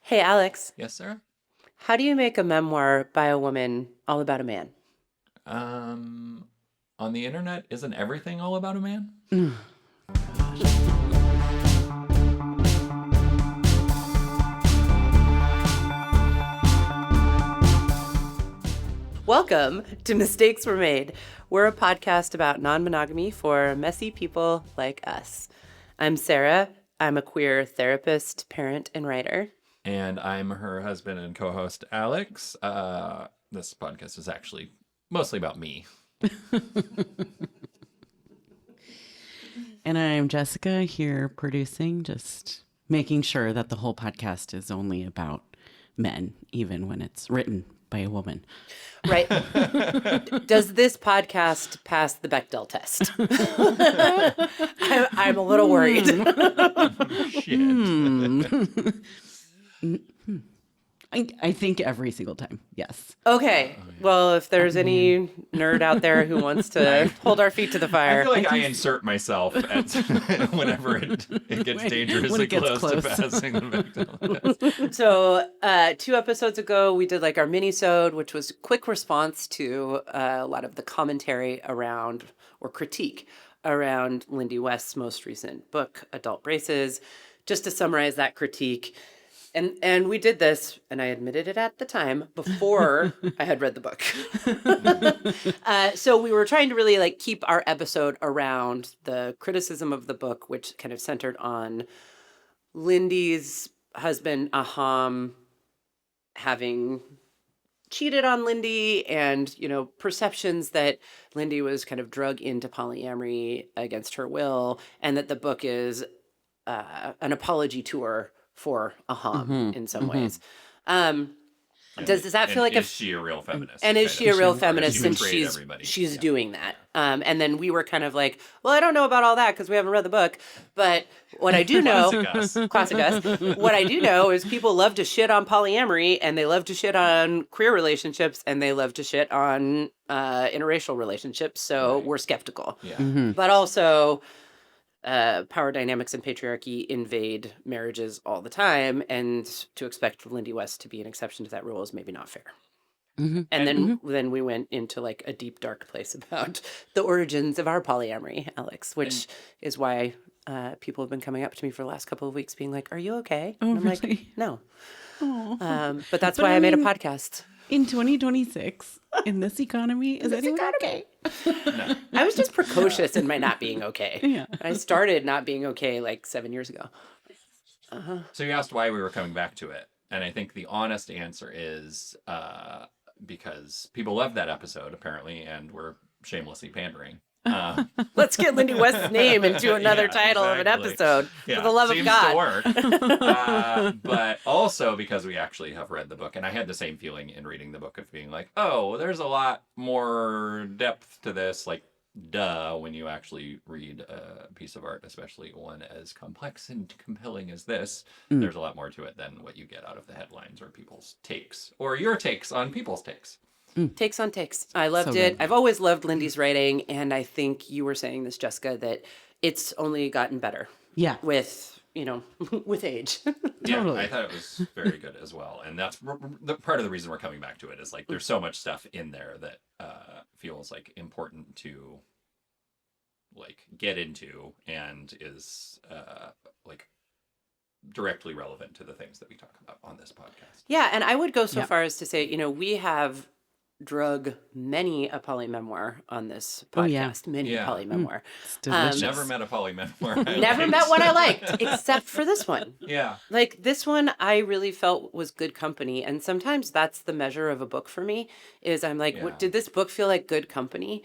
Hey, Alex, Yes, Sarah? how do you make a memoir by a woman all about a man? Um, on the internet, isn't everything all about a man? Mm, gosh. Welcome to Mistakes Were Made. We're a podcast about non-monogamy for messy people like us. I'm Sarah. I'm a queer therapist, parent, and writer. And I'm her husband and co-host, Alex. This podcast is actually mostly about me. And I'm Jessica here producing, just making sure that the whole podcast is only about men, even when it's written by a woman. Right. Does this podcast pass the Bechdel test? I'm a little worried. Shit. I think every single time, yes. Okay. Well, if there's any nerd out there who wants to hold our feet to the I fire. feel like I insert myself at whenever it gets dangerously it gets close to close. passing the Bechdel test. So 2 episodes ago, we did like our mini-sode, which was a quick response to a lot of the commentary around or critique around Lindy West's most recent book, Adult Braces. Just to summarize that critique. And we did this, and I admitted it at the time, before I had read the book. So we were trying to really like keep our episode around the criticism of the book, which kind of centered on Lindy's husband, Aham, having cheated on Lindy and, perceptions that Lindy was kind of drug into polyamory against her will, and that the book is an apology tour for Aham in some ways. Does that feel like is she a real feminist? and is she a real feminist since betrayed she's everybody? doing that? And then we were kind of like, well, I don't know about all that because we haven't read the book. But what I do know, classic us, what I do know is people love to shit on polyamory, and they love to shit on queer relationships, and they love to shit on interracial relationships. So we're skeptical. Yeah. But also, power dynamics and patriarchy invade marriages all the time, and to expect Lindy West to be an exception to that rule is maybe not fair. And then we went into like a deep dark place about the origins of our polyamory, Alex, which is why people have been coming up to me for the last couple of weeks being like, "Are you okay?" And I'm like, "No." But that's why I made a podcast. In 2026, in this economy, is anyone okay? No. I was just precocious in my not being okay. Yeah. I started not being okay like 7 years ago. So you asked why we were coming back to it, and I think the honest answer is because people loved that episode apparently, and we're shamelessly pandering. Let's get Lindy West's name into another title of an episode. For the love of God. Seems to work. But also because we actually have read the book, and I had the same feeling in reading the book of being like, oh, there's a lot more depth to this, like, duh, when you actually read a piece of art, especially one as complex and compelling as this. There's a lot more to it than what you get out of the headlines or people's takes, or your takes on people's takes. Takes on takes. I loved So it. good. I've always loved Lindy's writing, and I think you were saying this, Jessica, that it's only gotten better Yeah. with, with age. Yeah, Totally. I thought it was very good as well. And that's the part of the reason we're coming back to it is like there's so much stuff in there that feels like important to like get into and is like directly relevant to the things that we talk about on this podcast. Yeah, and I would go so Yeah. far as to say, we have drug many a polymemoir on this podcast. Oh, yeah. Many a Yeah. polymemoir. It's delicious. Never met a polymemoir. Never met one I liked, except for this one. Yeah. Like this one, I really felt was good company. And sometimes that's the measure of a book for me is I'm like, Yeah. did this book feel like good company?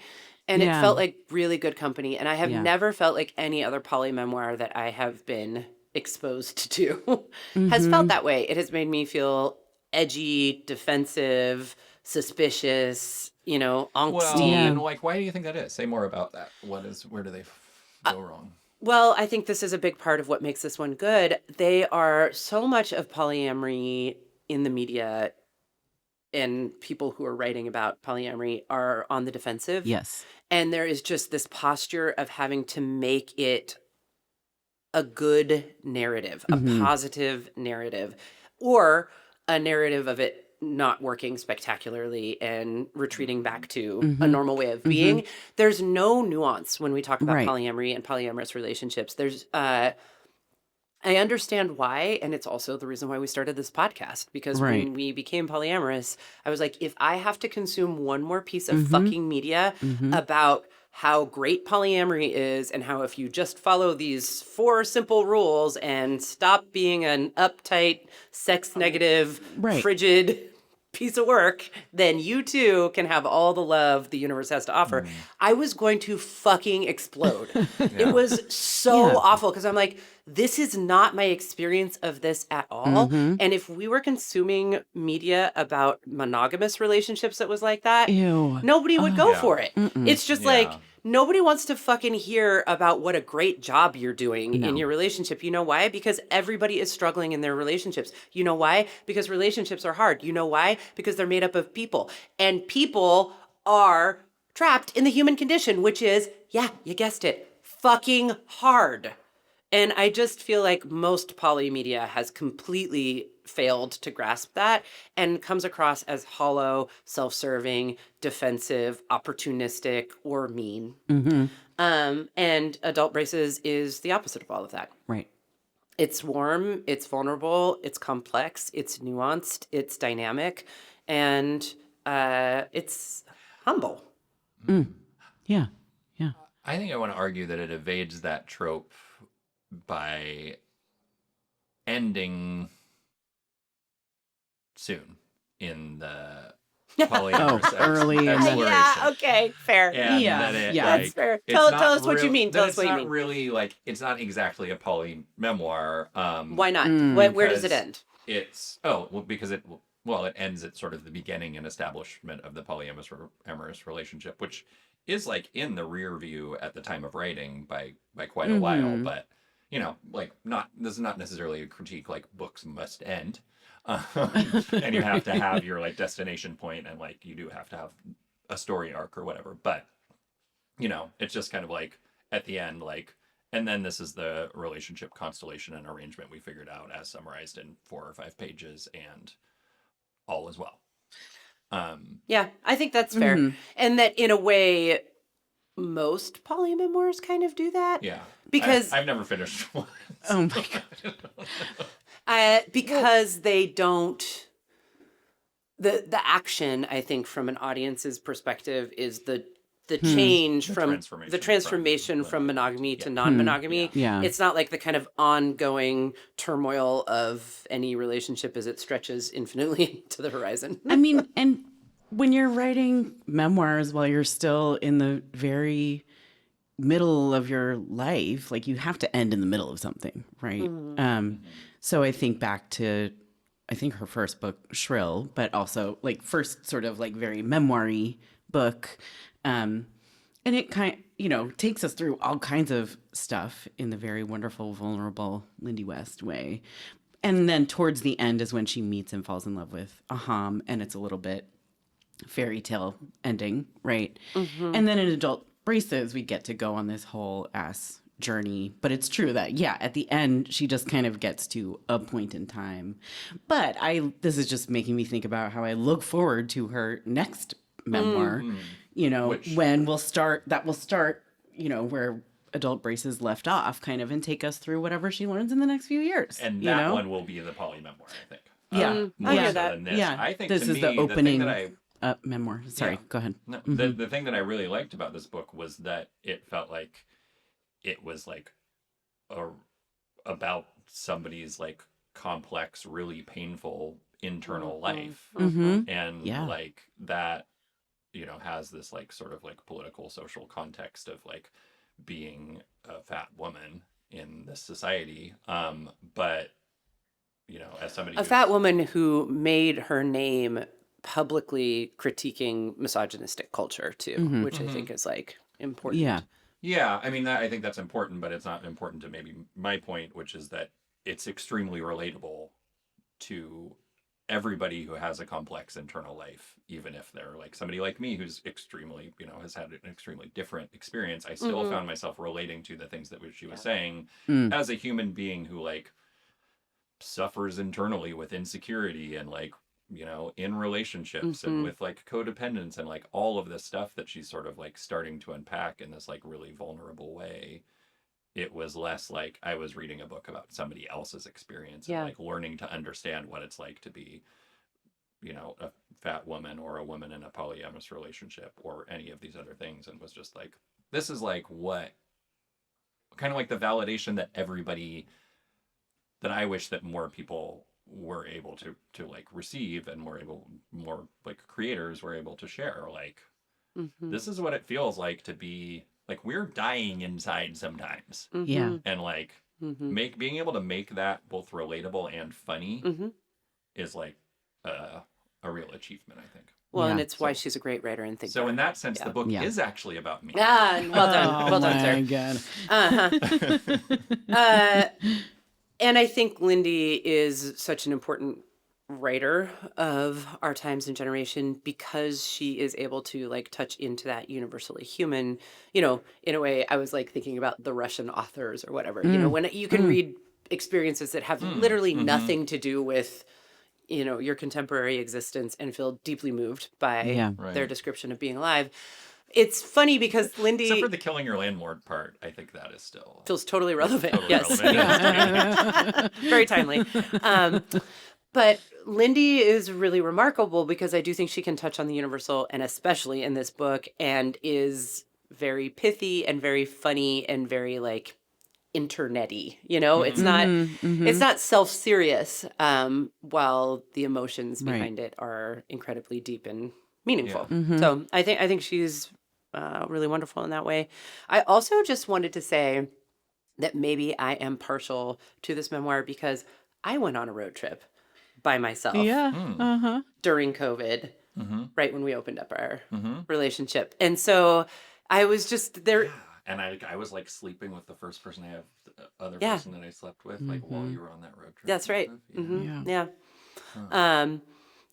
And Yeah. it felt like really good company. And I have Yeah. never felt like any other polymemoir that I have been exposed to has felt that way. It has made me feel edgy, defensive, suspicious, angsty. Well, and like, why do you think that is? Say more about that. Where do they go wrong? Well, I think this is a big part of what makes this one good. They are so much of polyamory in the media, and people who are writing about polyamory are on the defensive. Yes. And there is just this posture of having to make it a good narrative, a positive narrative, or a narrative of it not working spectacularly and retreating back to a normal way of being. There's no nuance when we talk about Right. polyamory and polyamorous relationships. There's I understand why, and it's also the reason why we started this podcast, because Right. when we became polyamorous, I was like, if I have to consume one more piece of fucking media about how great polyamory is and how if you just follow these 4 simple rules and stop being an uptight, sex negative, Right. frigid piece of work, then you too can have all the love the universe has to offer. I was going to fucking explode. It was so Yeah. awful because I'm like, this is not my experience of this at all. Mm-hmm. And if we were consuming media about monogamous relationships that was like that, Ew. nobody would go Yeah. for it. It's just like, nobody wants to fucking hear about what a great job you're doing in your relationship. You know why? Because everybody is struggling in their relationships. You know why? Because relationships are hard. You know why? Because they're made up of people. And people are trapped in the human condition, which is, yeah, you guessed it, fucking hard. And I just feel like most poly media has completely failed to grasp that and comes across as hollow, self-serving, defensive, opportunistic, or mean. And Adult Braces is the opposite of all of that. Right. It's warm, it's vulnerable, it's complex, it's nuanced, it's dynamic, and it's humble. Yeah. Yeah. I think I want to argue that it evades that trope by ending soon in the polyamorous early in the- exploration. Yeah, okay, fair. And Yeah, that it, yeah. like, That's fair. it's Tell not us what you real- mean. that Tell us it's what you not mean. really like it's not exactly a poly memoir. Why not? Where does it because end? It's because it ends at sort of the beginning and establishment of the polyamorous relationship, which is like in the rear view at the time of writing by quite a while. But this is not necessarily a critique like books must end. And you have to have your like destination point, and like you do have to have a story arc or whatever. But it's just kind of like at the end, like, and then this is the relationship constellation and arrangement we figured out as summarized in 4 or 5 pages, and all is well. Yeah, I think that's fair. And that in a way, most polymemoirs kind of do that. Yeah, Because I've never finished one. Oh my God. because they don't the action, I think, from an audience's perspective is the change from the transformation from monogamy to non-monogamy. Yeah. It's not like the kind of ongoing turmoil of any relationship as it stretches infinitely to the horizon. I mean, and when you're writing memoirs while you're still in the very middle of your life, like you have to end in the middle of something, right? So I think back to, I think her first book, Shrill, but also like first sort of like very memoir-y book. And it takes us through all kinds of stuff in the very wonderful, vulnerable Lindy West way. And then towards the end is when she meets and falls in love with Aham, and it's a little bit fairy tale ending, right? And then in Adult Braces, we get to go on this whole ass journey. But it's true that, yeah, at the end, she just kind of gets to a point in time. But this is just making me think about how I look forward to her next memoir, when will start, where Adult Braces left off, kind of, and take us through whatever she learns in the next few years. And that one will be the poly memoir, I think. Yeah. More I hear so that. than this. Yeah. I think this to is me, the opening the thing that I memoir. Sorry, go ahead. No, the thing that I really liked about this book was that it felt like it was like about somebody's like complex, really painful internal life, and like that, has this like sort of like political, social context of like being a fat woman in this society. But as somebody A fat woman who made her name publicly critiquing misogynistic culture too, which I think is like important. Yeah, I mean, I think that's important, but it's not important to maybe my point, which is that it's extremely relatable to everybody who has a complex internal life, even if they're like somebody like me who's extremely, has had an extremely different experience. I still found myself relating to the things that she was saying as a human being who like suffers internally with insecurity and like, you know, in relationships and Mhm. with like codependence and like all of this stuff that she's sort of like starting to unpack in this like really vulnerable way. It was less like I was reading a book about somebody else's experience and Yeah. like learning to understand what it's like to be, you know, a fat woman or a woman in a polyamorous relationship or any of these other things, and was just like, this is like what kind of like the validation that everybody, that I wish that more people were able to like receive, and more like creators were able to share, like, Mhm. this is what it feels like to be like, we're dying inside sometimes. Yeah. Mhm. And like Mhm. being able to make that both relatable and funny Mhm. is like a real achievement, I think. Well, and Yeah. it's why So- she's a great writer and thinker. So in that sense, Yeah. the book Yeah. is actually about me. Ah, well done. Oh Well done, my sir. God. Uh-huh. And I think Lindy is such an important writer of our times and generation because she is able to like touch into that universally human, you know, in a way. I was like thinking about the Russian authors or whatever, you know, when you can read experiences that have literally nothing to do with, you know, your contemporary existence and feel deeply moved by Yeah. their Right. description of being alive. It's funny because Lindy Except for the killing your landlord part, I think that is still feels totally relevant. totally Yes. relevant. Very timely. But Lindy is really remarkable because I do think she can touch on the universal, and especially in this book, and is very pithy and very funny and very like internety. You know, it's not it's not self-serious, while the emotions Right. behind it are incredibly deep and meaningful. Mhm. So I think she's really wonderful in that way. I also just wanted to say that maybe I am partial to this memoir because I went on a road trip by myself Yeah. Uh-huh. during COVID, Mm-hmm. right when we opened up our Mm-hmm. relationship. And so I was just there. And I was like sleeping with the first person I have, the other Yeah. person that I slept with, like while you were on that road trip. That's and right. stuff. Mhm. Yeah. Yeah.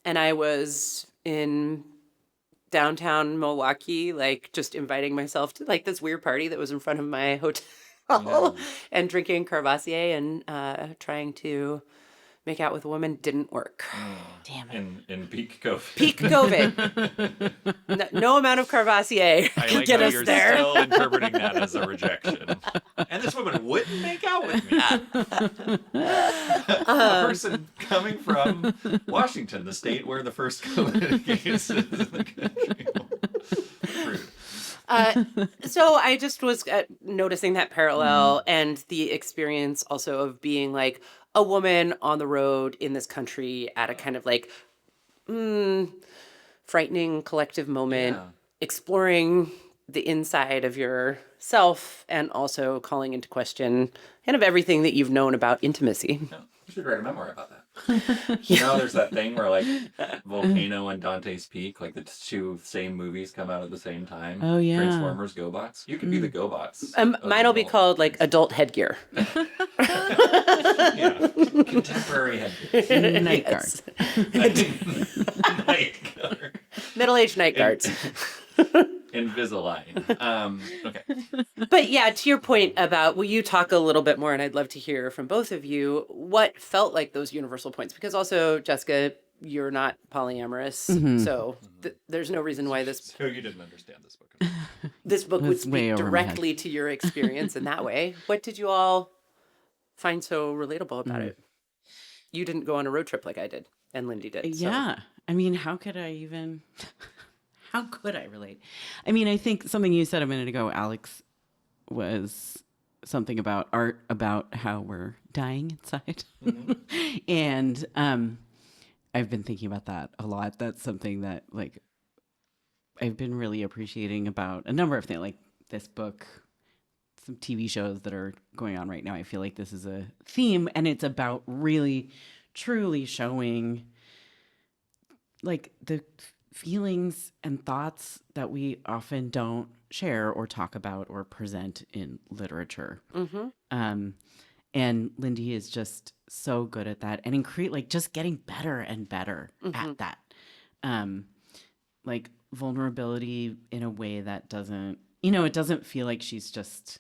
And I was in downtown Milwaukee, like just inviting myself to like this weird party that was in front of my hotel Yeah. and drinking Carvassier and trying to make out with a woman didn't work. Damn it. In peak COVID. Peak COVID. No amount of Carvassier I can like get how us you're there. still interpreting that as a rejection. And this woman wouldn't make out with me. A person coming from Washington, the state where the first COVID case is in the country. Rude. So I just was noticing that parallel and the experience also of being like a woman on the road in this country at a kind of like frightening collective moment, Yeah. exploring the inside of yourself and also calling into question kind of everything that you've known about intimacy. Yeah. You should write a memoir about that. You know, there's that thing where like Volcano and Dante's Peak, like the two same movies come out at the same time. Oh, yeah. Transformers, GoBots. You could be the GoBots. Mine will be called like adult headgear. Yeah. Contemporary headgear. Night guard. Night guard. Middle-aged night guards. Invisalign. Okay. But yeah, to your point about, will you talk a little bit more, and I'd love to hear from both of you, what felt like those universal points? Because also, Jessica, you're not polyamorous, so there's no reason why this So you didn't understand this book. would That's way speak over my head. directly to your experience in that way. What did you all find so relatable about it? You didn't go on a road trip like I did, and Lindy did. So. Yeah. I mean, how could I even how could I relate? I mean, I think something you said a minute ago, Alex, was something about art, about how we're dying inside. And I've been thinking about that a lot. That's something that like I've been really appreciating about a number of things, like this book, some TV shows that are going on right now. I feel like this is a theme, and it's about really, truly showing like the feelings and thoughts that we often don't share or talk about or present in literature. And Lindy is just so good at that, and like just getting better and better at that. Like vulnerability in a way that doesn't, it doesn't feel like she's just,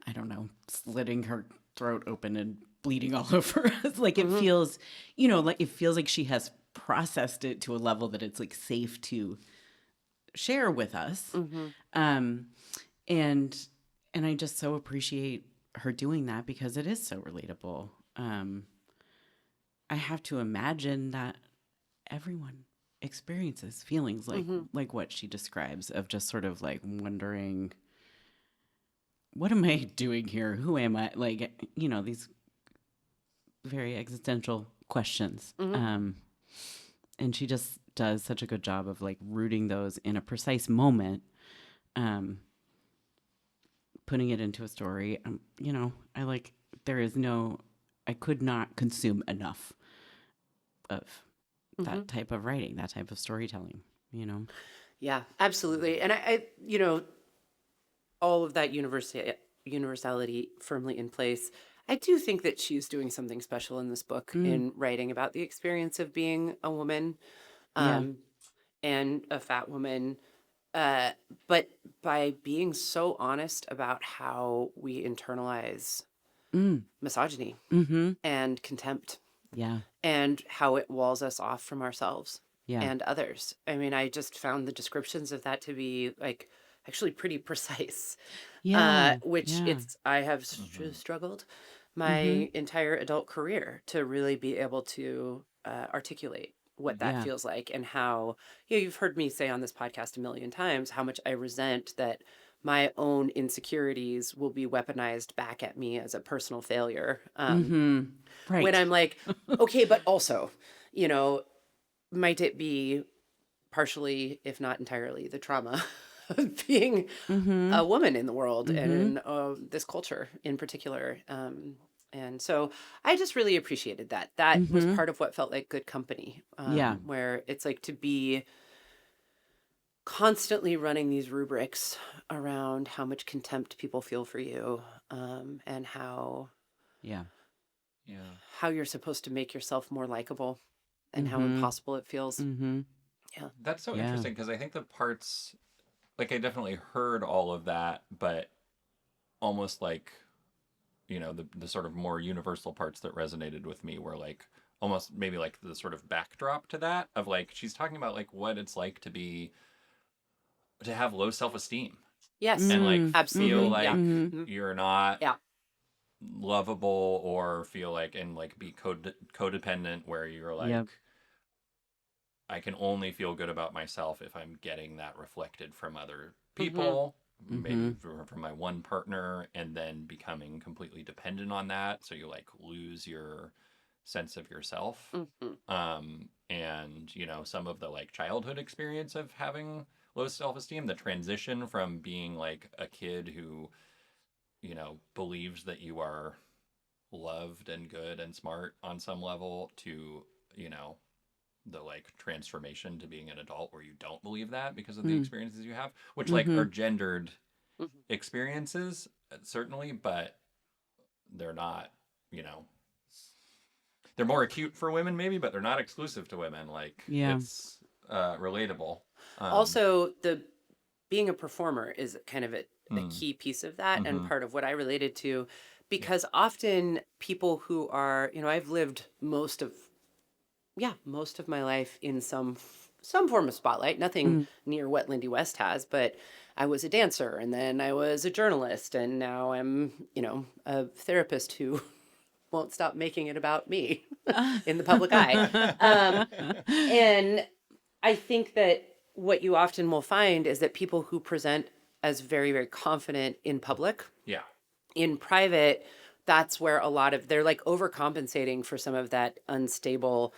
I don't know, slitting her throat open and bleeding all over us. Like it feels, like it feels like she has processed it to a level that it's like safe to share with us. Um, and I just so appreciate her doing that because it is so relatable. I have to imagine that everyone experiences feelings like what she describes of just sort of like wondering, what am I doing here? Who am I? Like, these very existential questions. And she just does such a good job of like rooting those in a precise moment, putting it into a story. I like, I could not consume enough of that type of writing, that type of storytelling. Yeah, absolutely. And all of that universality firmly in place. I do think that she's doing something special in this book in writing about the experience of being a woman, Yeah. and a fat woman, but by being so honest about how we internalize misogyny and contempt, Yeah. and how it walls us off from ourselves Yeah. and others. I mean, I just found the descriptions of that to be like actually pretty precise. Yeah. Which Yeah. I have struggled my entire adult career to really be able to articulate what that Yeah. feels like, and how, you've heard me say on this podcast a million times how much I resent that my own insecurities will be weaponized back at me as a personal failure. Right. When I'm like, okay, but also, might it be partially, if not entirely, the trauma of being a woman in the world and in this culture in particular. And so I just really appreciated that. That was part of what felt like good company, Yeah. where it's like to be constantly running these rubrics around how much contempt people feel for you, and how Yeah. you're supposed to make yourself more likable, and how impossible it feels. Yeah. That's so Yeah. interesting because I think the parts, like I definitely heard all of that, but almost like, the sort of more universal parts that resonated with me were like almost maybe like the sort of backdrop to that of like she's talking about like what it's like to have low self-esteem Yes. and like Absolutely. feel like Yeah. you're not Yeah. lovable or feel like and like be codependent where you're like Yep. I can only feel good about myself if I'm getting that reflected from other people, maybe from my one partner, and then becoming completely dependent on that. So you like lose your sense of yourself. And, some of the like childhood experience of having low self esteem, the transition from being like a kid who, believes that you are loved and good and smart on some level to, the like transformation to being an adult where you don't believe that because of the experiences you have, which like are gendered experiences certainly, but they're not, they're more acute for women maybe, but they're not exclusive to women. Like Yeah. it's relatable. Also, the being a performer is kind of a key piece of that, and part of what I related to, because often people who are, I've lived most of my life in some form of spotlight, nothing near what Lindy West has, but I was a dancer, and then I was a journalist, and now I'm, a therapist who won't stop making it about me in the public eye. And I think that what you often will find is that people who present as very, very confident in public, Yeah. in private, that's where a lot of, they're like overcompensating for some of that unstable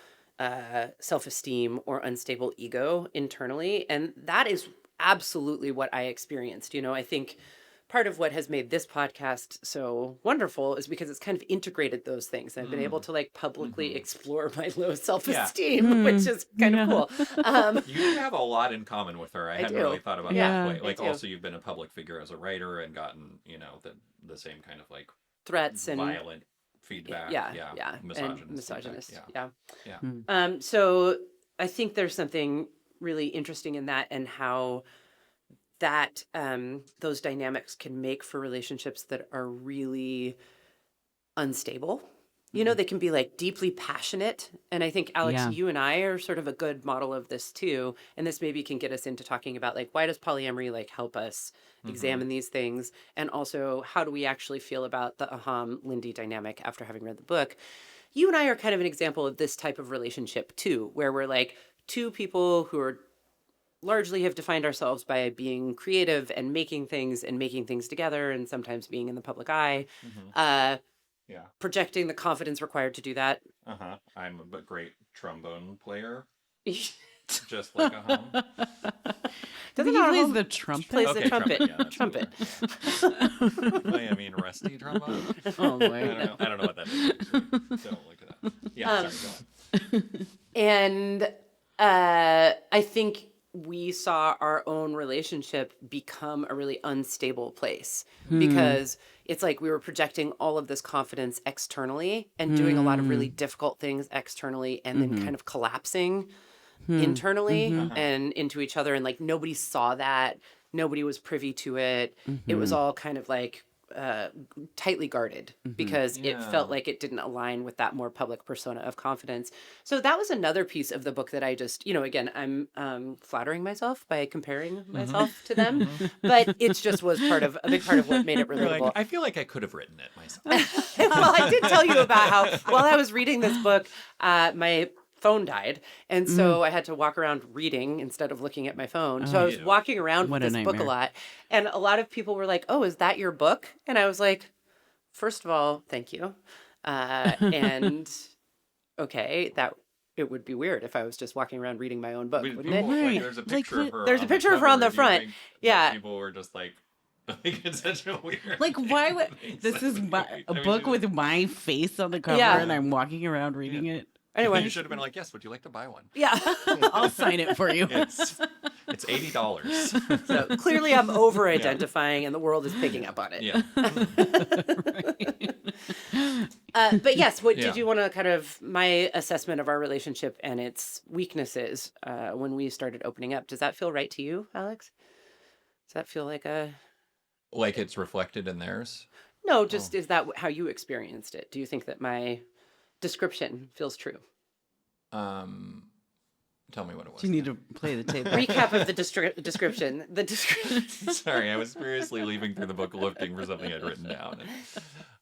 self-esteem or unstable ego internally. And that is absolutely what I experienced. I think part of what has made this podcast so wonderful is because it's kind of integrated those things. I've been able to like publicly explore my low self-esteem, which is kind of cool. You do have a lot in common with her. I hadn't do. really thought about Yeah. that way. I Like do. also you've been a public figure as a writer and gotten, the same kind of like Threats and violent feedback. and Misogynist. misogynist. feedback. Yeah. Yeah. So I think there's something really interesting in that, and how that those dynamics can make for relationships that are really unstable you know, they can be like deeply passionate. And I think, Alex, Yeah. you and I are sort of a good model of this too. And this maybe can get us into talking about like, why does polyamory like help us examine these things? And also, how do we actually feel about the Aham Lindy dynamic after having read the book? You and I are kind of an example of this type of relationship too, where we're like two people who are largely have defined ourselves by being creative and making things together and sometimes being in the public eye. Yeah. Projecting the confidence required to do that. I'm a great trombone player, Doesn't just like a hum. I think he our plays home- the trumpet. plays Okay, the trumpet. trumpet, yeah, that's trumpet. I mean, rusty trombone. Oh boy. I don't know what that is. Don't look it up. Yeah, sorry, go on. And I think we saw our own relationship become a really unstable place because it's like we were projecting all of this confidence externally and doing a lot of really difficult things externally and then kind of collapsing internally and into each other. And like nobody saw that. Nobody was privy to it. It was all kind of like tightly guarded because it felt like it didn't align with that more public persona of confidence. So that was another piece of the book that I just, you know, again, I'm flattering myself by comparing myself to them, but it just was a big part of what made it You're relatable. like, I feel like I could have written it myself. Well, I did tell you about how while I was reading this book, my phone died. And so I had to walk around reading instead of looking at my phone. So I was walking around What with a this book a nightmare. lot. And a lot of people were like, oh, is that your book? And I was like, first of all, thank you. And okay, that it would be weird if I was just walking around reading my own book, People, wouldn't it? like, Right. there's a Like, picture of her. there's a on the picture of her on cover. the Do you front. think that Yeah. People were just like it's such a weird. Like, why would It's this is so my, weird. a I mean, book she- with my face on the cover Yeah. and I'm walking around reading it? Anyway, You should have been like, yes. Would you like to buy one? yeah. I'll sign it for you. It's $80. So clearly I'm over identifying and the world is picking up on it. Yeah. But yes, what Yeah. did you want to kind of my assessment of our relationship and its weaknesses when we started opening up? Does that feel right to you, Alex? Does that feel like a Like it's reflected in theirs. no? Just is that how you experienced it? Do you think that my description feels true? Tell me what it was. Do you need to play the tape? Recap of the description. The description. Sorry, I was seriously leaving through the book looking for something I'd written down. And,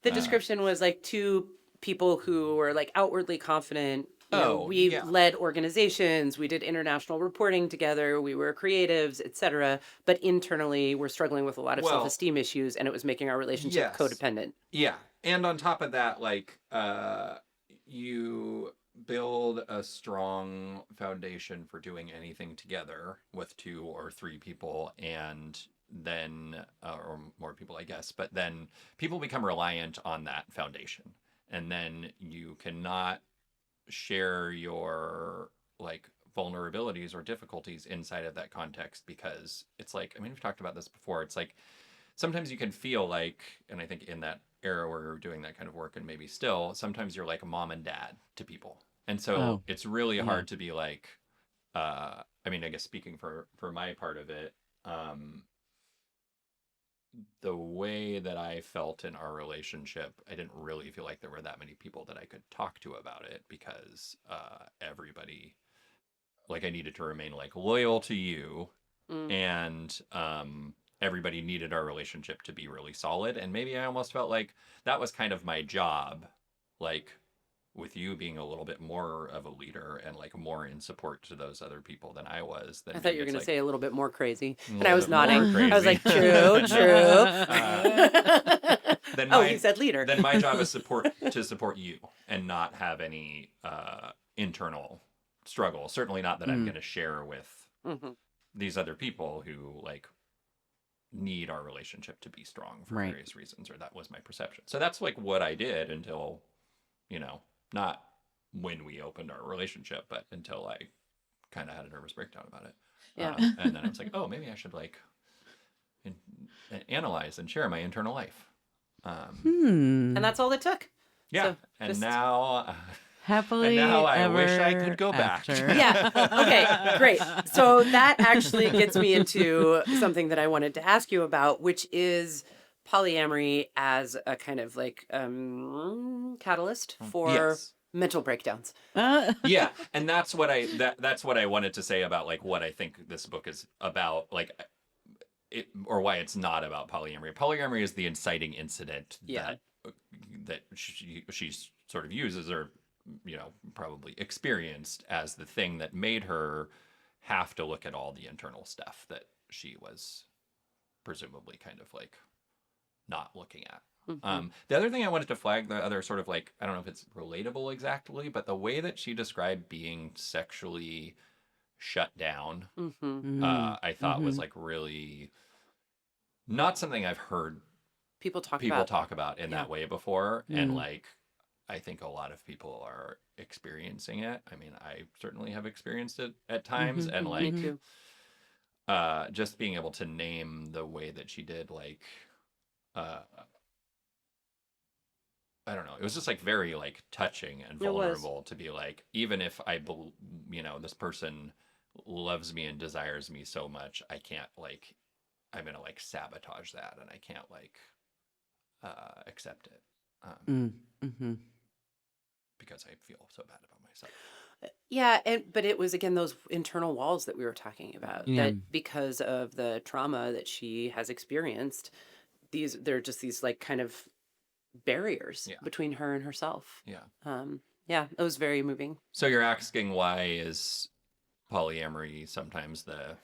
The description was like two people who were like outwardly confident. You know, Oh, we yeah. led organizations, we did international reporting together, we were creatives, etc. But internally, we're struggling with a lot of Well, self-esteem issues, and it was making our relationship yes. codependent. yeah, and on top of that, like you build a strong foundation for doing anything together with 2 or 3 people, and then or more people, I guess. But then people become reliant on that foundation, and then you cannot share your like vulnerabilities or difficulties inside of that context, because it's like, I mean, we've talked about this before. It's like sometimes you can feel like, and I think in that era where you're doing that kind of work, and maybe still, sometimes you're like a mom and dad to people. And so it's really hard to be like, I mean, I guess speaking for my part of it, the way that I felt in our relationship, I didn't really feel like there were that many people that I could talk to about it, because everybody, like, I needed to remain like loyal to you, and everybody needed our relationship to be really solid. And maybe I almost felt like that was kind of my job, like with you being a little bit more of a leader and like more in support to those other people than I was. Then I thought you were maybe going to it's say a little bit more crazy, a and little I was bit more nodding. I was like, crazy. true, true. Then Oh, my- he said leader. Then my job is to support you and not have any internal struggle. Certainly not that I'm going to share with these other people who like need our relationship to be strong for Right. various reasons, or that was my perception. So that's like what I did until, you know, not when we opened our relationship, but until I kind of had a nervous breakdown about it. Yeah. And then I was like, oh, maybe I should like analyze and share my internal life. And that's all it took. Yeah. So and just- now, Happily and now I ever wish I could go back. after. Yeah. Okay, great. So that actually gets me into something that I wanted to ask you about, which is polyamory as a kind of like catalyst for Yes. mental breakdowns. Yeah, and that's what that's what I wanted to say about like what I think this book is about, like it, or why it's not about polyamory. Polyamory is the inciting incident Yeah. that she sort of uses, or probably experienced as the thing that made her have to look at all the internal stuff that she was presumably kind of like not looking at. The other thing I wanted to flag, the other sort of like, I don't know if it's relatable exactly, but the way that she described being sexually shut down, I thought was like really not something I've heard People people about. talk about in Yeah. that way before. And like, I think a lot of people are experiencing it. I mean, I certainly have experienced it at times. And like, Me too. just being able to name the way that she did, like, I don't know. It was just like very like touching and It was. vulnerable to be like, even if this person loves me and desires me so much, I can't like, I'm gonna like sabotage that, and I can't like accept it because I feel so bad about myself. Yeah, but it was again those internal walls that we were talking about. Yeah. That because of the trauma that she has experienced, they're just these like kind of barriers Yeah. between her and herself. Yeah. Yeah, it was very moving. So you're asking, why is polyamory sometimes the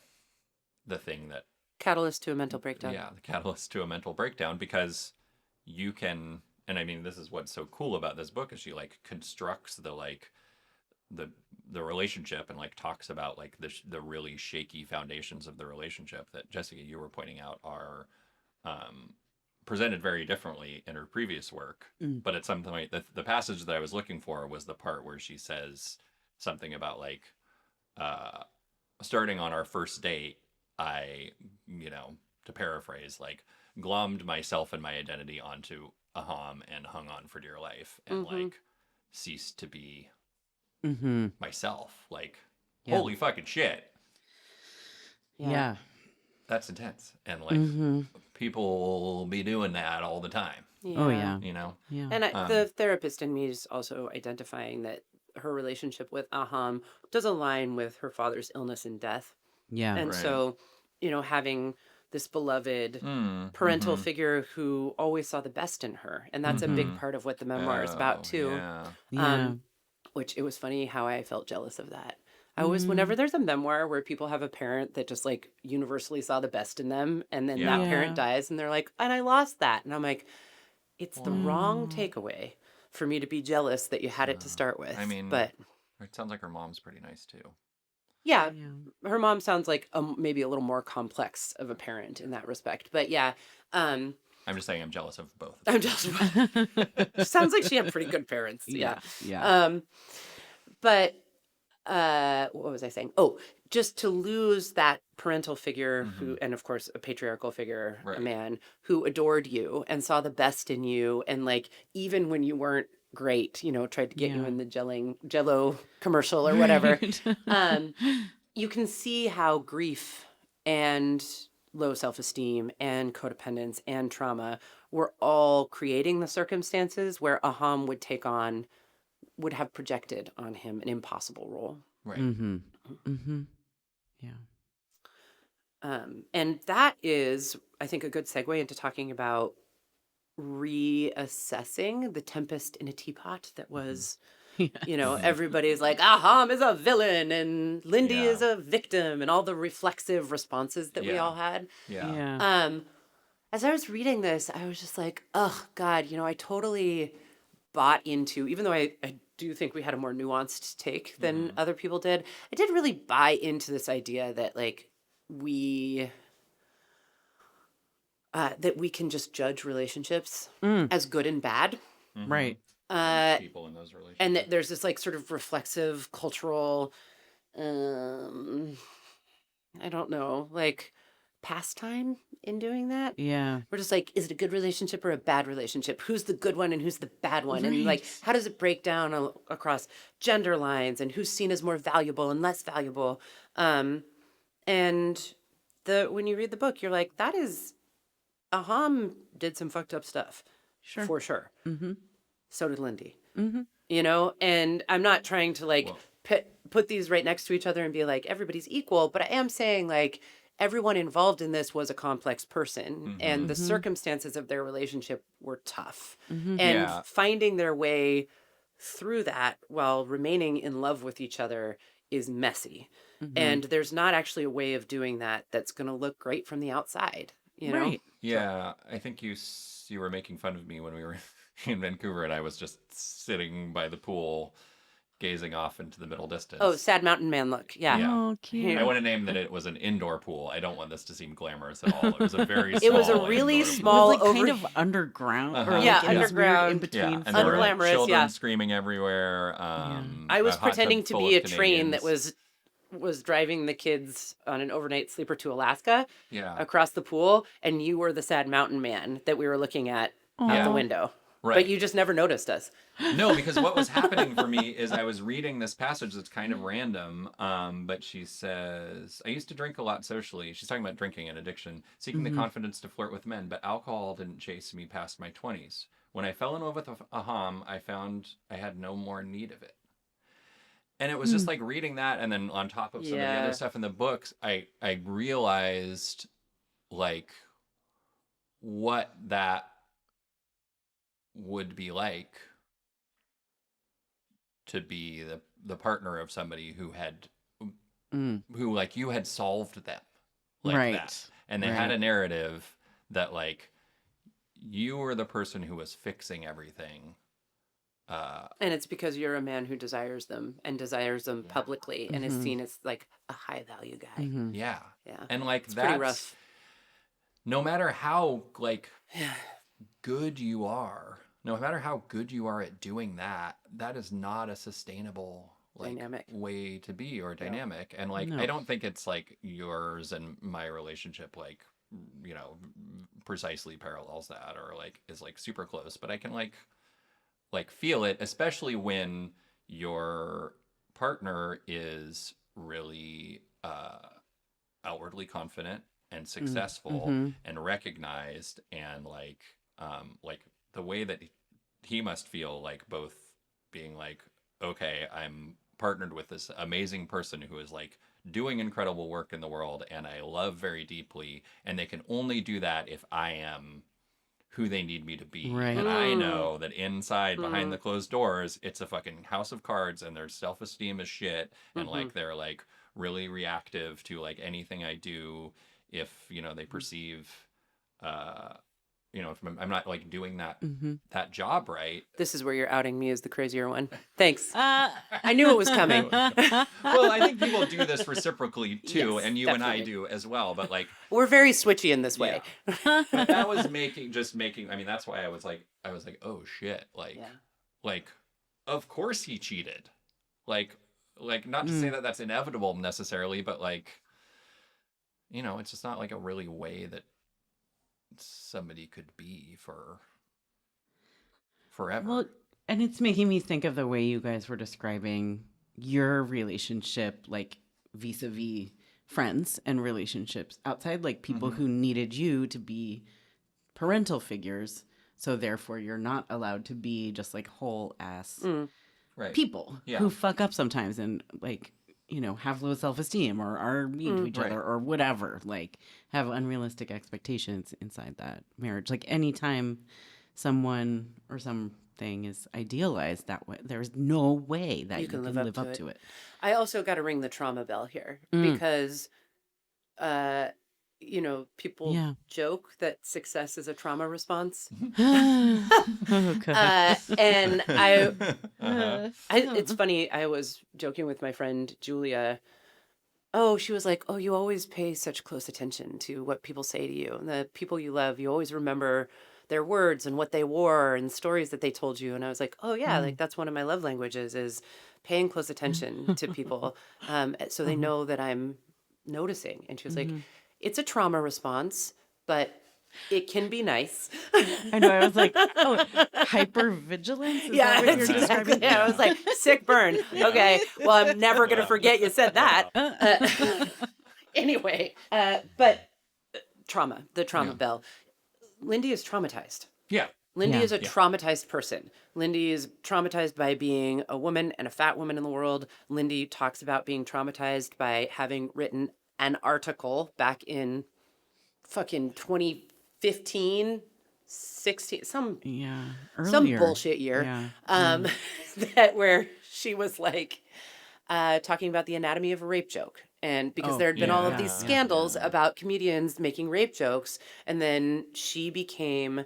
thing that Catalyst to a mental breakdown. the catalyst to a mental breakdown? Because you can, and I mean, this is what's so cool about this book, is she like constructs the like the relationship, and like talks about like the really shaky foundations of the relationship that Jessica, you were pointing out, are presented very differently in her previous work. But at some point, the passage that I was looking for was the part where she says something about like starting on our first date, I, to paraphrase, like glommed myself and my identity onto Aham and hung on for dear life, and like ceased to be myself. Like, holy fucking shit. Yeah. That's intense. And like people be doing that all the time. Oh, yeah. Yeah. And the therapist in me is also identifying that her relationship with Aham does align with her father's illness and death. Yeah. And Right. so, having this beloved parental figure who always saw the best in her. And that's a big part of what the memoir is about, too. Yeah. Which it was funny how I felt jealous of that. I always, whenever there's a memoir where people have a parent that just like universally saw the best in them, and then that parent dies and they're like, and I lost that. And I'm like, it's the wrong takeaway for me to be jealous that you had it to start with. I mean, but it sounds like her mom's pretty nice too. yeah, her mom sounds like maybe a little more complex of a parent in that respect. But yeah, I'm just saying I'm jealous of both. I'm just sounds like she had pretty good parents. Yeah. Yeah. But what was I saying? Oh, just to lose that parental figure who, and of course a patriarchal figure, a man who adored you and saw the best in you, and like even when you weren't great, tried to get you in the Jello commercial or whatever. You can see how grief and low self-esteem and codependence and trauma were all creating the circumstances where Aham would have projected on him an impossible role. Right. Yeah. And that is, I think, a good segue into talking about reassessing the tempest in a teapot that was, everybody's like, Aham is a villain and Lindy is a victim, and all the reflexive responses that we all had. Yeah. As I was reading this, I was just like, oh, God, I totally bought into, even though I do think we had a more nuanced take than other people did, I did really buy into this idea that like that we can just judge relationships as good and bad. Right. People in those relationships. And that there's this like sort of reflexive cultural, I don't know, like pastime in doing that. Yeah. We're just like, is it a good relationship or a bad relationship? Who's the good one and who's the bad one? And like, how does it break down across gender lines, and who's seen as more valuable and less valuable? And when you read the book, you're like, that is Aham did some fucked up stuff. Sure. For sure. Mm-hmm. So did Lindy. Mm-hmm. You know, and I'm not trying to like Well- put these right next to each other and be like everybody's equal, but I am saying like everyone involved in this was a complex person and the circumstances of their relationship were tough. Mm-hmm. And Yeah. finding their way through that while remaining in love with each other is messy. Mm-hmm. And there's not actually a way of doing that that's going to look great from the outside, you know? Right. Yeah, I think you were making fun of me when we were in Vancouver, and I was just sitting by the pool, gazing off into the middle distance. Oh, sad mountain man look. Yeah. Yeah. Oh, cute. I want to name that it was an indoor pool. I don't want this to seem glamorous at all. It was a very small. It was a really indoor pool. small- It was like kind over- of underground, or Uh-huh. like Yeah, it was weird underground. in between. Yeah, and there were like Unglamorous, children yeah. screaming everywhere. I was a hot tub pretending to full be a of train that Canadians. was driving the kids on an overnight sleeper to Alaska Yeah, across the pool, and you were the sad mountain man that we were looking at out Yeah. the window. right. But you just never noticed us. No, because what was happening for me is I was reading this passage that's kind of random, but she says, I used to drink a lot socially. She's talking about drinking and addiction, seeking the confidence to flirt with men, but alcohol didn't chase me past my 20s. When I fell in love with Aham, I found I had no more need of it. And it was just like reading that, and then on top of some of the Yeah. other stuff in the books, I realized like what that would be like to be the partner of somebody who had Mm. who like you had solved them like Right. that, and they had Right. a narrative that like you were the person who was fixing everything. And it's because you're a man who desires them and desires them publicly and is seen as like a high value guy. Mhm. Yeah, Yeah. and like It's pretty that's rough. no matter how like good you are, no matter how good you are at doing that, that is not a sustainable like Dynamic. way to be or dynamic. And like No. I don't think it's like yours and my relationship like you know precisely parallels that or like is like super close, but I can like feel it, especially when your partner is really outwardly confident and successful and recognized, and like the way that he must feel like both being like, okay, I'm partnered with this amazing person who is like doing incredible work in the world and I love very deeply, and they can only do that if I am who they need me to be. Right. And I know that inside behind the closed doors, it's a fucking house of cards, and their self-esteem is shit, and like they're like really reactive to like anything I do if, you know, they perceive you know, if I'm not like doing that job right. This is where you're outing me as the crazier one. Thanks. Uh, I knew it was coming. Well, I think people do this reciprocally too, Yes, and you and I definitely. do as well, but like We're very switchy in this way. yeah. But that was making I mean, that's why I was like, oh shit, like Yeah. like of course he cheated. Like not to say that that's inevitable necessarily, but like, you know, it's just not like a really way that somebody could be for forever. Well, and it's making me think of the way you guys were describing your relationship, like vis-a-vis friends and relationships outside, like people who needed you to be parental figures. So therefore you're not allowed to be just like whole ass right. people Yeah. who fuck up sometimes and like, you know, have low self-esteem or are mean to each Right. other or whatever, like have unrealistic expectations inside that marriage. Like anytime someone or something is idealized that way, there's no way that you can live up to it. I also got to ring the trauma bell here because, you know, people Yeah. joke that success is a trauma response. Oh, God. And Uh-huh. it's funny. I was joking with my friend Julia. Oh, she was like, "Oh, you always pay such close attention to what people say to you, and the people you love. You always remember their words and what they wore and stories that they told you." And I was like, "Oh yeah, like that's one of my love languages is paying close attention to people, so they know that I'm noticing." And she was like, "It's a trauma response, but it can be nice." I know. I was like, oh, hypervigilance? Is Yeah, that what you're that's exactly. describing? Yeah, I was like, sick burn. Okay, well, I'm never gonna forget you said that. Anyway, but trauma, the trauma bell. Lindy is traumatized. Yeah. Lindy Yeah. is a traumatized person. Lindy is traumatized by being a woman and a fat woman in the world. Lindy talks about being traumatized by having written an article back in fucking 2015, 16, some Earlier. bullshit year. Yeah. That where she was like talking about the anatomy of a rape joke. And because there had been all of these Yeah. scandals about comedians making rape jokes, and then she became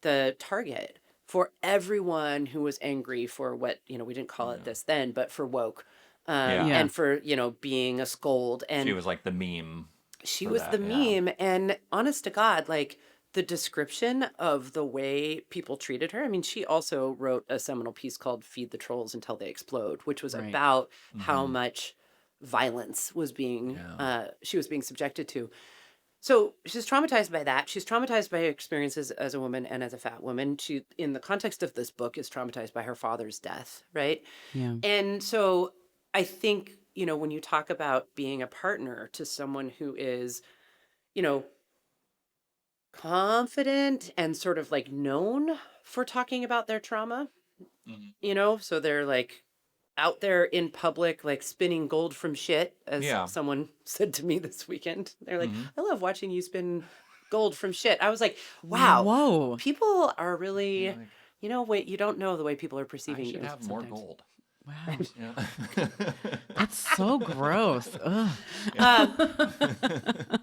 the target for everyone who was angry for what, we didn't call it this then, but for woke. Yeah. Yeah. And for, being a scold. And She was like the meme. she for was that, the yeah. meme. And honest to God, like the description of the way people treated her. I mean, she also wrote a seminal piece called Feed the Trolls Until They Explode, which was Right. about how much violence was being, Yeah. she was being subjected to. So she's traumatized by that. She's traumatized by her experiences as a woman and as a fat woman. She, in the context of this book, is traumatized by her father's death, right? Yeah. And so I think, when you talk about being a partner to someone who is, confident and sort of like known for talking about their trauma, so they're like out there in public, like spinning gold from shit, as Yeah. someone said to me this weekend. They're like, Mhm. I love watching you spin gold from shit. I was like, wow, Whoa. people are really, Like, wait, you don't know the way people are I perceiving should you have more sometimes. gold. Wow. Yeah. That's so gross. Ugh.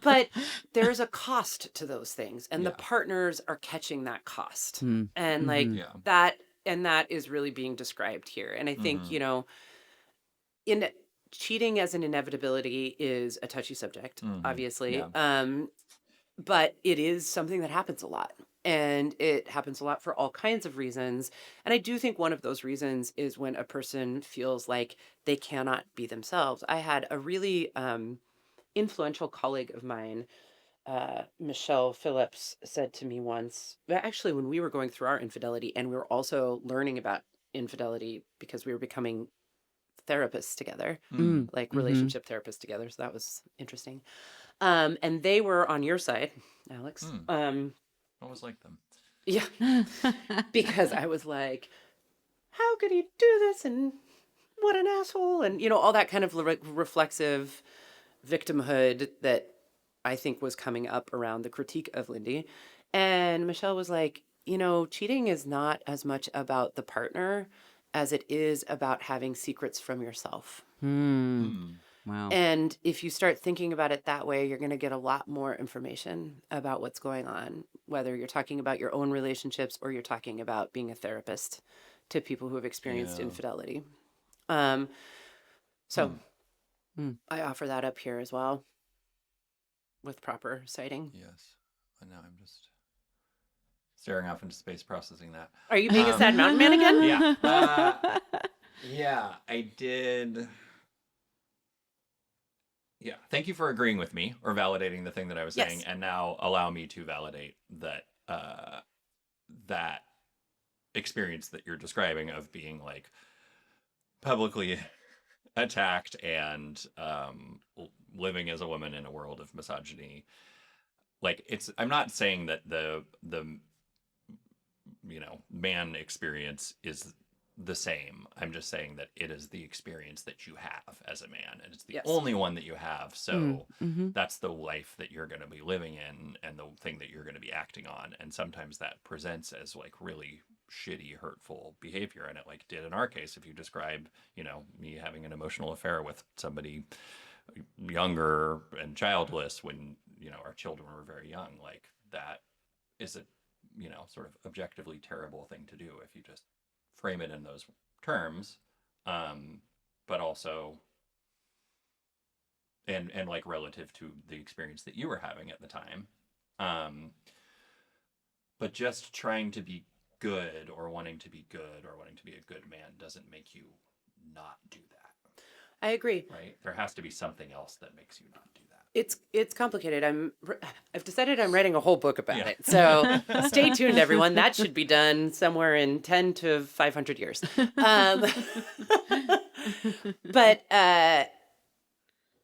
But there's a cost to those things, and the Yeah. partners are catching that cost. Mm. And like Mhm. Yeah. that is really being described here. And I think, Mhm. in cheating as an inevitability is a touchy subject, obviously. Yeah. But it is something that happens a lot. And it happens a lot for all kinds of reasons. And I do think one of those reasons is when a person feels like they cannot be themselves. I had a really influential colleague of mine, Michelle Phillips, said to me once, actually, when we were going through our infidelity and we were also learning about infidelity because we were becoming therapists together, Mm. like Mhm. relationship therapists together. So that was interesting. And they were on your side, Alex. Always like them. Yeah, because I was like, how could he do this? And what an asshole. And, all that kind of reflexive victimhood that I think was coming up around the critique of Lindy. And Michelle was like, cheating is not as much about the partner as it is about having secrets from yourself. Hmm. Wow. And if you start thinking about it that way, you're going to get a lot more information about what's going on, whether you're talking about your own relationships or you're talking about being a therapist to people who have experienced Yeah. infidelity. So I offer that up here as well with proper citing. Yes. I know. I'm just staring off into space, processing that. Are you being a sad mountain man again? Yeah. Yeah. I did. Yeah. Thank you for agreeing with me or validating the thing that I was saying, Yes. and now allow me to validate that that experience that you're describing of being like publicly attacked and living as a woman in a world of misogyny. Like I'm not saying that the man experience is the same. I'm just saying that it is the experience that you have as a man, and it's the Yes. only one that you have. So Mm-hmm. that's the life that you're going to be living in, and the thing that you're going to be acting on. And sometimes that presents as like really shitty, hurtful behavior, and it like did in our case. If you describe, me having an emotional affair with somebody younger and childless when our children were very young, like that is a sort of objectively terrible thing to do if you just frame it in those terms. But also and like relative to the experience that you were having at the time. But just trying to be good or wanting to be good or wanting to be a good man doesn't make you not do that. I agree. Right? There has to be something else that makes you not do that. It's complicated. I've decided I'm writing a whole book about Yeah. it. So stay tuned, everyone. That should be done somewhere in 10 to 500 years. But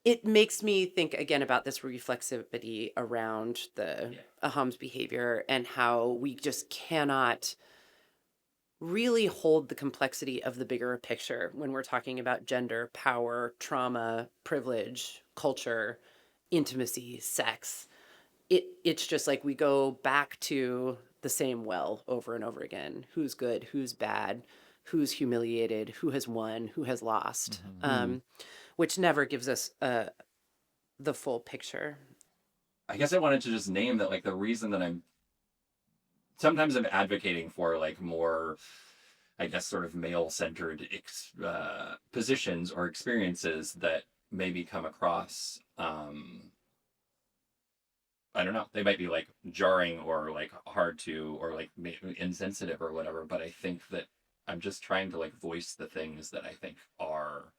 it makes me think again about this reflexivity around the Aham's behavior and how we just cannot really hold the complexity of the bigger picture when we're talking about gender, power, trauma, privilege, culture, intimacy, sex. It's just like we go back to the same well over and over again. Who's good? Who's bad? Who's humiliated? Who has won? Who has lost? Which never gives us the full picture. I guess I wanted to just name that, like, the reason that I'm advocating for, like, more, I guess, sort of male-centered positions or experiences that maybe come across, I don't know, they might be, like, jarring or, like, hard to, or, like, insensitive or whatever, but I think that I'm just trying to, like, voice the things that I think are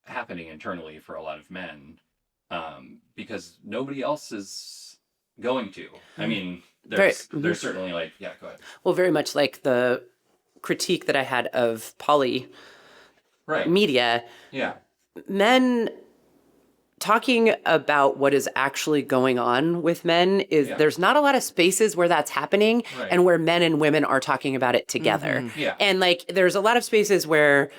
happening internally for a lot of men, because nobody else is going to. I mean, there's certainly, like, yeah, go ahead. Well, very much like the critique that I had of poly media. Yeah. Men talking about what is actually going on with men is there's not a lot of spaces where that's happening and where men and women are talking about it together. Yeah. And like there's a lot of spaces where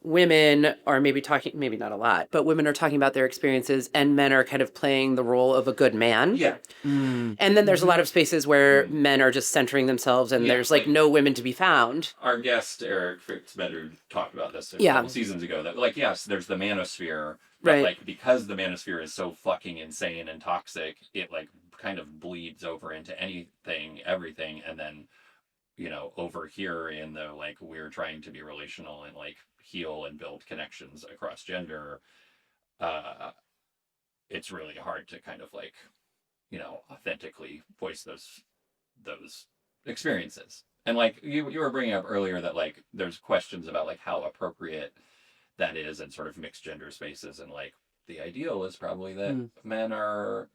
women are maybe talking, maybe not a lot, but women are talking about their experiences and men are kind of playing the role of a good man. Yeah. And then there's a lot of spaces where men are just centering themselves and there's like no women to be found. Our guest, Eric Fitzbedard, talked about this a couple seasons ago, that, like, yes, there's the manosphere, but, like, because the manosphere is so fucking insane and toxic, it, like, kind of bleeds over into anything, everything, and then, you know, over here in the, like, we're trying to be relational and, like, heal and build connections across gender, it's really hard to kind of, like, you know, authentically voice those experiences. And, like, you were bringing up earlier that, like, there's questions about, like, how appropriate that is in sort of mixed gender spaces, and, like, the ideal is probably that men are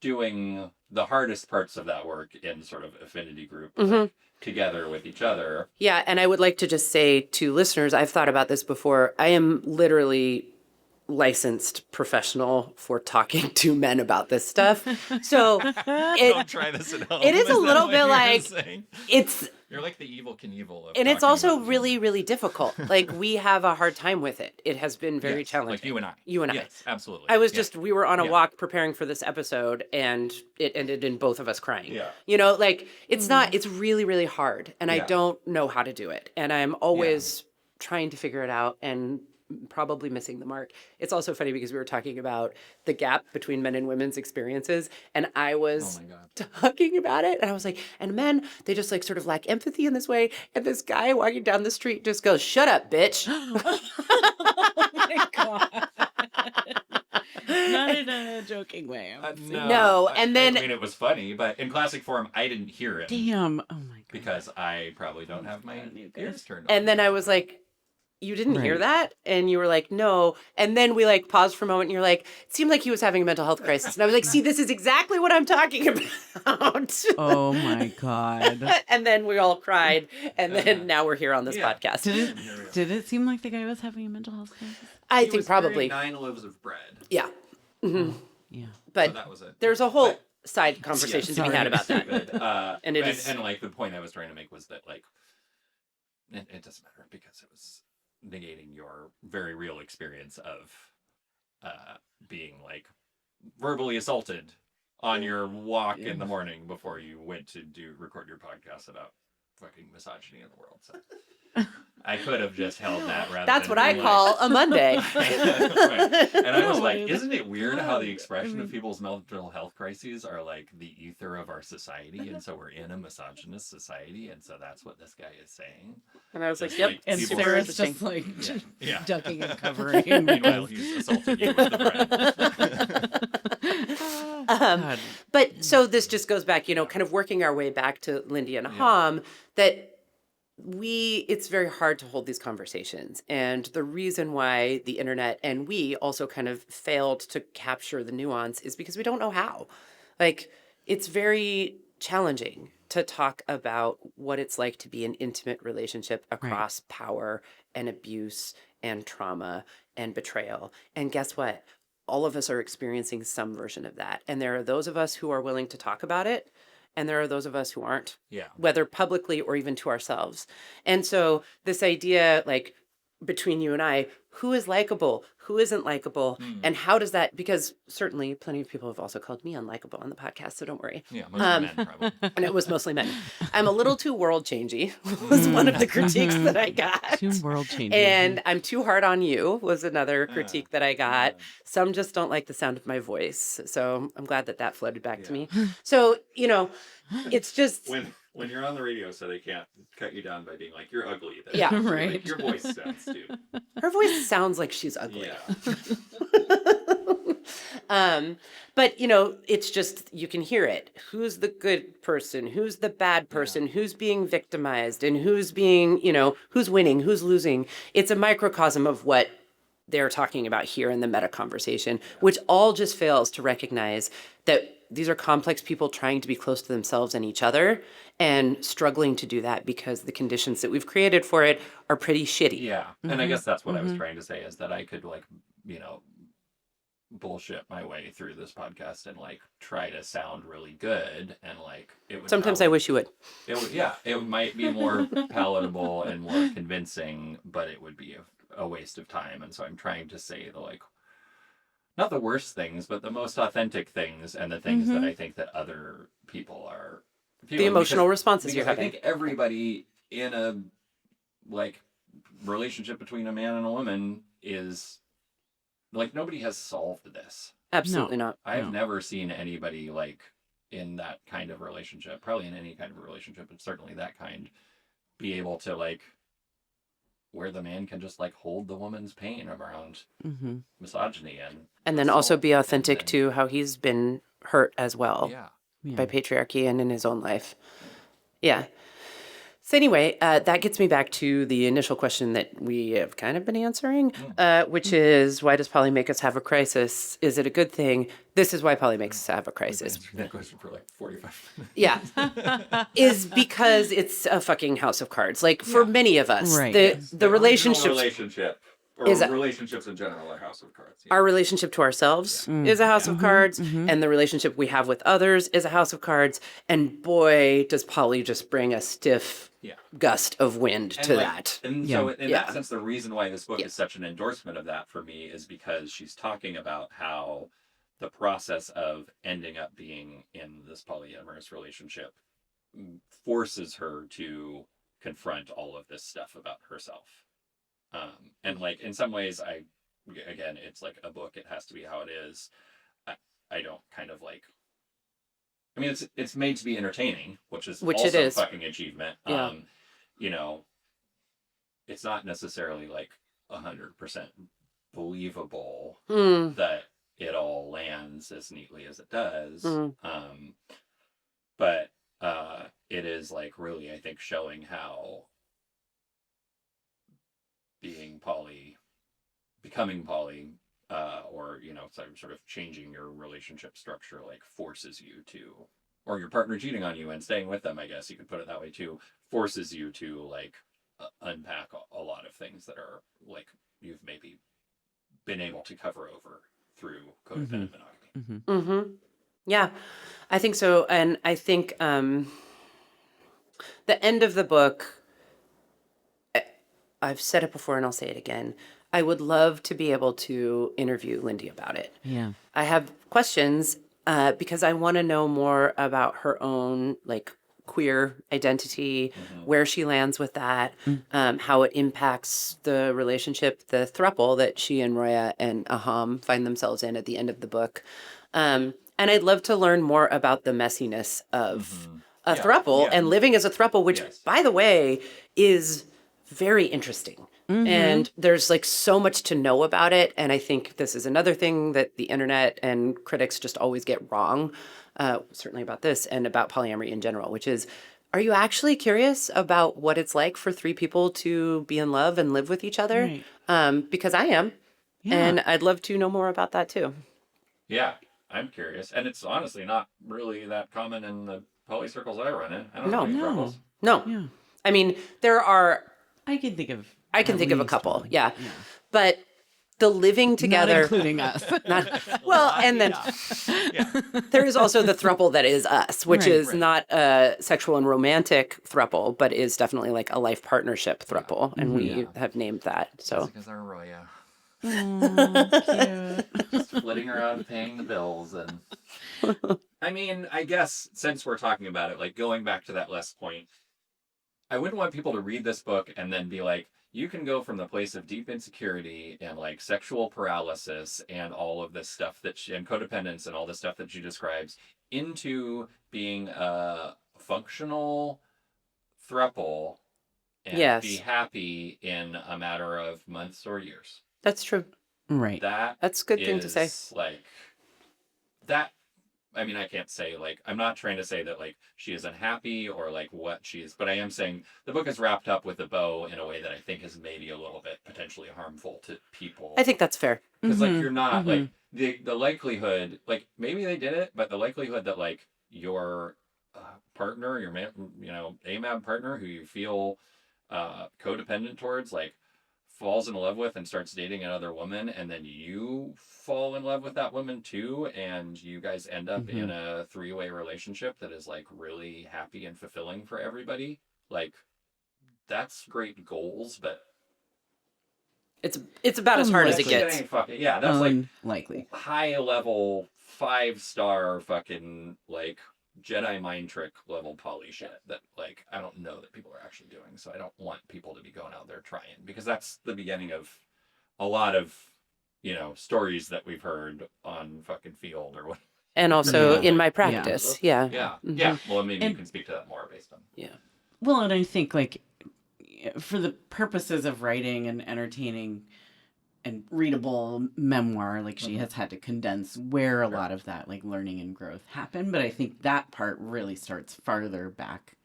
doing the hardest parts of that work in sort of affinity group like, together with each other. Yeah, and I would like to just say to listeners, I've thought about this before. I am literally licensed professional for talking to men about this stuff. So Don't try this at home. It is a little bit like you're like the evil Knievel of and it's also really, really difficult. Like we have a hard time with it. It has been very challenging. Like you and I. Yes, absolutely. I was just we were on a walk preparing for this episode and it ended in both of us crying. Yeah. You know, like it's not it's really, really hard and I don't know how to do it. And I'm always trying to figure it out and probably missing the mark. It's also funny because we were talking about the gap between men and women's experiences and I was talking about it and I was like, and men, they just like sort of lack empathy in this way. And this guy walking down the street just goes, "Shut up, bitch." Oh my God. Not in a joking way. No, and then I mean, it was funny, but in classic form, I didn't hear it. Damn. Oh my God. Because I probably don't have my ears turned on. And then I was like, "You didn't hear that?" And you were like, "No." And then we like paused for a moment and you're like, "It seemed like he was having a mental health crisis." And I was like, "See, this is exactly what I'm talking about." Oh my God. And then we all cried. And then now we're here on this podcast. Did it seem like the guy was having a mental health crisis? I think probably 9 loaves of bread. Yeah. Mm-hmm. Yeah. But so that was it. there's a whole side conversation to be had about that. And like the point I was trying to make was that like it doesn't matter because it was negating your very real experience of being like verbally assaulted on your walk in the morning before you went to record your podcast about fucking misogyny in the world. So I could have just held that rather That's than what I being call a Monday. Right. And I was like, isn't it weird how the expression of people's mental health crises are like the ether of our society? And so we're in a misogynist society. And so that's what this guy is saying. And I was like, It's yep. like And people- Sarah's just like Yeah. ducking and covering. Meanwhile, he's assaulting you with the bread. God. But so this just goes back, you know, kind of working our way back to Lindy and Ham, that it's very hard to hold these conversations. And the reason why the internet and we also kind of failed to capture the nuance is because we don't know how. Like, it's very challenging to talk about what it's like to be an intimate relationship across power and abuse and trauma and betrayal. And guess what? All of us are experiencing some version of that. And there are those of us who are willing to talk about it, and there are those of us who aren't, Yeah. whether publicly or even to ourselves. And so this idea, like, between you and I, who is likable, who isn't likable, and how does that, because certainly plenty of people have also called me unlikable on the podcast, so don't worry. Yeah, most men probably. And it was mostly men. I'm a little too world changey was one of the critiques that I got. Too world changing. And I'm too hard on you was another critique that I got. Some just don't like the sound of my voice. So I'm glad that that floated back to me. So, you know, it's just... When you're on the radio, so they can't cut you down by being like, you're ugly. Then Yeah. Right. Like, your voice sounds too. Her voice sounds like she's ugly. Yeah. But you know, it's just, you can hear it. Who's the good person? Who's the bad person? Who's being victimized? And who's being, you know, who's winning? Who's losing? It's a microcosm of what they're talking about here in the meta conversation, which all just fails to recognize that these are complex people trying to be close to themselves and each other and struggling to do that because the conditions that we've created for it are pretty shitty. Yeah. And I guess that's what I was trying to say, is that I could, like, you know, bullshit my way through this podcast and, like, try to sound really good, and, like, it would Sometimes I wish you would. it would, yeah, it might be more palatable and more convincing, but it would be a waste of time. And so I'm trying to say the, like, not the worst things, but the most authentic things, and the things that I think that other people are feeling. The emotional responses you're because I having. think everybody in a, like, relationship between a man and a woman is, like, nobody has solved this. Absolutely not. I've never seen anybody, like, in that kind of relationship, probably in any kind of relationship, but certainly that kind, be able to, like, where the man can just, like, hold the woman's pain around misogyny And then also assault, be authentic and then- to how he's been hurt as well Yeah. by patriarchy and in his own life. Yeah. So anyway, that gets me back to the initial question that we have kind of been answering, which is, why does poly make us have a crisis? Is it a good thing? This is why poly makes us have a crisis. Answered that question for like 45 minutes. Yeah. Is because it's a fucking house of cards. Like, for many of us, Right. the relationships... relationship, or is a- relationships in general, are house of cards. Yeah. Our relationship to ourselves is a house of cards, and the relationship we have with others is a house of cards. And boy, does poly just bring a stiff gust of wind to like, that. And so in Yeah. that sense, the reason why this book is such an endorsement of that for me is because she's talking about how the process of ending up being in this polyamorous relationship forces her to confront all of this stuff about herself. And, like, in some ways, again, it's like a book, it has to be how it is. I don't kind of, like, I mean, it's made to be entertaining, which It also is. fucking achievement. Yeah. You know, it's not necessarily, like, 100% believable that it all lands as neatly as it does. But it is, like, really, I think, showing how becoming poly, or, you know, sort of changing your relationship structure, like, forces you to, or your partner cheating on you and staying with them, I guess you could put it that way too, forces you to, like, unpack a lot of things that are, like, you've maybe been able to cover over through codependent monogamy. Yeah, I think so. And I think the end of the book, I've said it before and I'll say it again. I would love to be able to interview Lindy about it. Yeah. I have questions because I want to know more about her own, like, queer identity, where she lands with that, how it impacts the relationship, the throuple that she and Roya and Aham find themselves in at the end of the book. And I'd love to learn more about the messiness of a throuple and living as a throuple, which, by the way, is very interesting. And there's, like, so much to know about it. And I think this is another thing that the internet and critics just always get wrong, certainly about this and about polyamory in general, which is, are you actually curious about what it's like for three people to be in love and live with each other? Right. Because I am. Yeah. And I'd love to know more about that too. Yeah, I'm curious. And it's honestly not really that common in the poly circles I run in. I don't No. have any No. troubles. No. Yeah. I mean, there are, I can think of I can at think of a least couple. one. Yeah. But the living Not together, including us. not, well, and then Yeah. there is also the throuple that is us, which Right. is Right. not a sexual and romantic throuple, but is definitely like a life partnership throuple. And we Yeah. have named that. So Because they're Roya. Aw, cute. Just flitting around paying the bills and I mean, I guess since we're talking about it, like going back to that last point, I wouldn't want people to read this book and then be like, you can go from the place of deep insecurity and like sexual paralysis and all of this stuff and codependence and all the stuff that she describes into being a functional throuple and Yes. be happy in a matter of months or years. that's true. Right. That's a good thing to say. Like that. I mean, I can't say like I'm not trying to say that like she is unhappy or like what she is, but I am saying the book is wrapped up with a bow in a way that I think is maybe a little bit potentially harmful to people. I think that's fair. Because Mhm, like you're not mhm. like the likelihood like maybe they did it, but the likelihood that like your partner, your man, AMAB partner who you feel codependent towards, like falls in love with and starts dating another woman, and then you fall in love with that woman too, and you guys end up in a three-way relationship that is like really happy and fulfilling for everybody. Like that's great goals, but It's about as hard as it Unlikely. that gets. ain't fucking that's like Unlikely. high level 5-star fucking like Jedi mind trick level poly shit that like I don't know that people are actually doing. So I don't want people to be going out there trying, because that's the beginning of a lot of stories that we've heard on fucking Field or what. And also Yeah. in my practice. Yeah. Yeah. Mhm. Yeah. Well, maybe you And- can speak to that more based on. Yeah. Well, and I think like for the purposes of writing an entertaining and readable memoir, like she has had to condense where a lot of that like learning and growth happened. But I think that part really starts farther back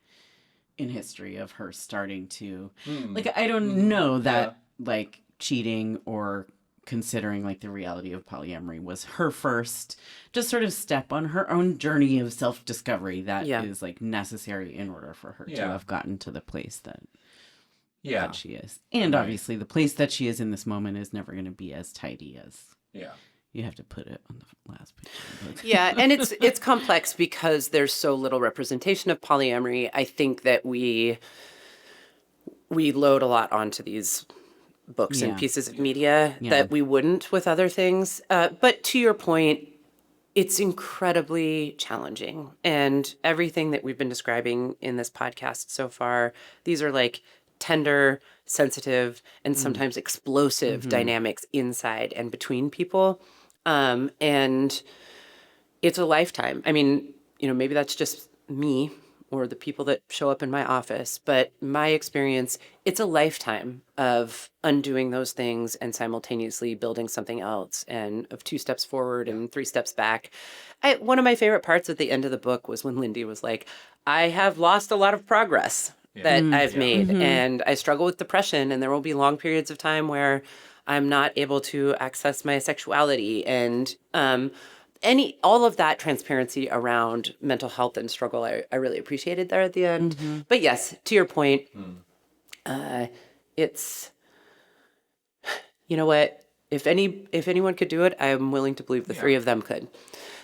in history of her starting to like I don't know that like cheating or considering like the reality of polyamory was her first just sort of step on her own journey of self-discovery that is like necessary in order for her to have gotten to the place that she is. And obviously the place that she is in this moment is never going to be as tidy as you have to put it on the last page of the book. Yeah, and it's complex because there's so little representation of polyamory. I think that we load a lot onto these books and pieces of media that we wouldn't with other things. But to your point, it's incredibly challenging. And everything that we've been describing in this podcast so far, these are like tender, sensitive, and sometimes explosive dynamics inside and between people. And it's a lifetime. I mean, maybe that's just me or the people that show up in my office, but my experience, it's a lifetime of undoing those things and simultaneously building something else, and of 2 steps forward and 3 steps back. One of my favorite parts at the end of the book was when Lindy was like, I have lost a lot of progress that I've made, and I struggle with depression, and there will be long periods of time where I'm not able to access my sexuality, and all of that transparency around mental health and struggle, I really appreciated there at the end. But yes, to your point, it's, you know what, if anyone could do it, I'm willing to believe the 3 of them could.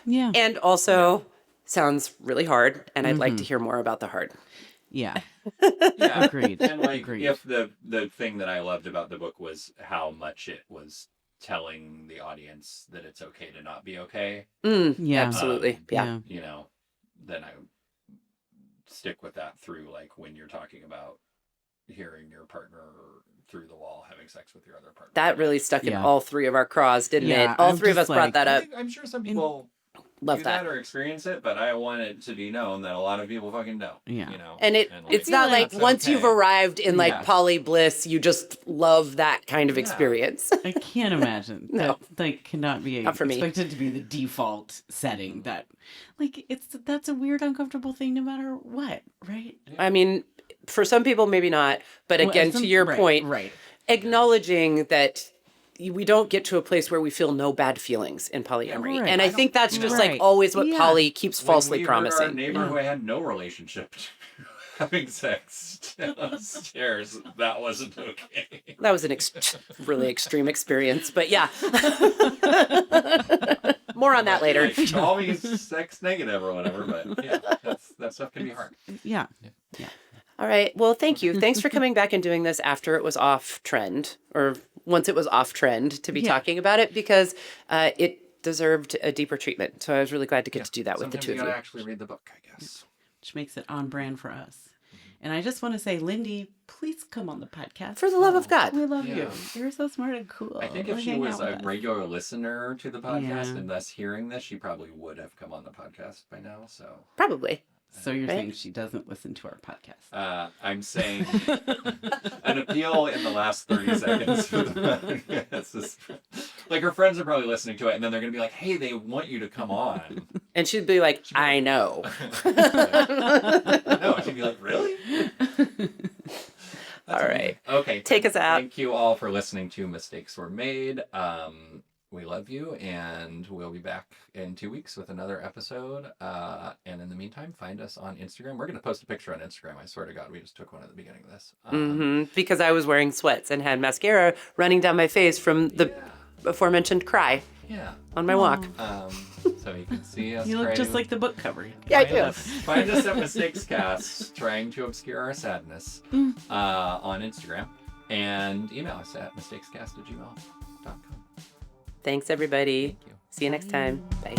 Yeah. And also sounds really hard, and I'd like to hear more about the hard. Yeah. Yeah. Agreed. And like Agreed. if the thing that I loved about the book was how much it was telling the audience that it's okay to not be okay, Yeah. Absolutely. Yeah. then I would stick with that through like when you're talking about hearing your partner through the wall having sex with your other partner. That really stuck in Yeah. all 3 of our craws, didn't Yeah, it? All I'm 3 of just us brought like- that up. I'm sure some people Love do that. that or experience it, but I want it to be known that a lot of people fucking don't. Yeah. And it's not like that's once you've okay. arrived in like Yeah. poly bliss, you just love that kind of Yeah. experience. I can't imagine. No. That like cannot be Not for me. expected to be the default setting. That like that's a weird, uncomfortable thing no matter what, right? I mean, for some people, maybe not. But Well, again, some- to your right, point, right. acknowledging that we don't get to a place where we feel no bad feelings in polyamory. Right. And I think that's just like Right. always what Yeah. Polly keeps When falsely we heard Our promising. neighbor who had no relationship having sex downstairs, that wasn't okay. That was an really extreme experience, but yeah. More on that later. Like, call me sex negative or whatever, but yeah, that stuff can be hard. Yeah. All right. Well, thank you. Thanks for coming back and doing this after it was off trend, or once it was off trend, to be talking about it, because it deserved a deeper treatment. So I was really glad to get to do that with the Sometimes two you of you. gotta actually read the book, I guess. Which makes it on brand for us. And I just want to say, Lindy, please come on the podcast. For the love of God. We love Yeah. you. You're so smart and cool. I think if she Hang was out a with us. regular listener to the podcast Yeah. and thus hearing this, she probably would have come on the podcast by now. So Probably. So you're Right? saying she doesn't listen to our podcast? I'm saying an appeal in the last 30 seconds for the podcast is like her friends are probably listening to it, and then they're gonna be like, "Hey, they want you to come on." And she'd be like, I know. No, she'd be like, "Really?" All right. Okay. Take us out. Thank you all for listening to Mistakes Were Made. We love you, and we'll be back in 2 weeks with another episode. And in the meantime, find us on Instagram. We're going to post a picture on Instagram. I swear to God, we just took one at the beginning of this. Because I was wearing sweats and had mascara running down my face from the aforementioned cry Yeah. on my walk. So you can see us. You look just creating- like the book cover. Yeah, I Find do. us- Find us at Mistakes Cast, trying to obscure our sadness on Instagram, and email us at mistakescast@gmail.com. Thanks, everybody. Thank you. See you next time. Bye.